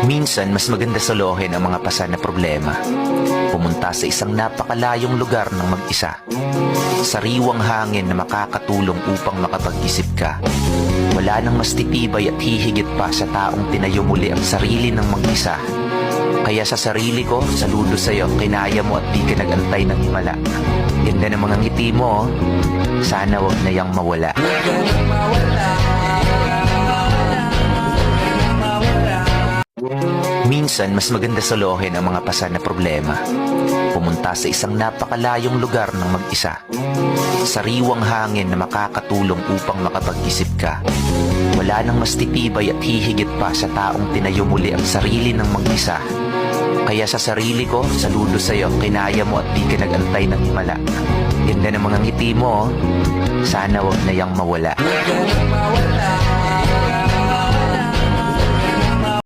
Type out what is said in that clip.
Minsan, mas maganda solohin ang mga pasan na problema. Pumunta sa isang napakalayong lugar ng mag-isa. Sariwang hangin na makakatulong upang makapag-isip ka. Wala nang mas titibay at hihigit pa sa taong tinayo muli ang sarili ng mag-isa. Kaya sa sarili ko, saludo sa'yo, kinaya mo at di ka nag-antay ng himala. Ganda ng mga ngiti mo, sana wag na yang mawala. Minsan, mas maganda solohin ang mga pasan na problema. Pumunta sa isang napakalayong lugar ng mag-isa. Sariwang hangin na makakatulong upang makapag-isip ka. Wala nang mas titibay at hihigit pa sa taong tinayo muli ang sarili ng mag-isa. Kaya sa sarili ko, saludo sa'yo, kinaya mo at di ka nag-antay ng himala. Ganda ng mga ngiti mo, sana wag na yang mawala.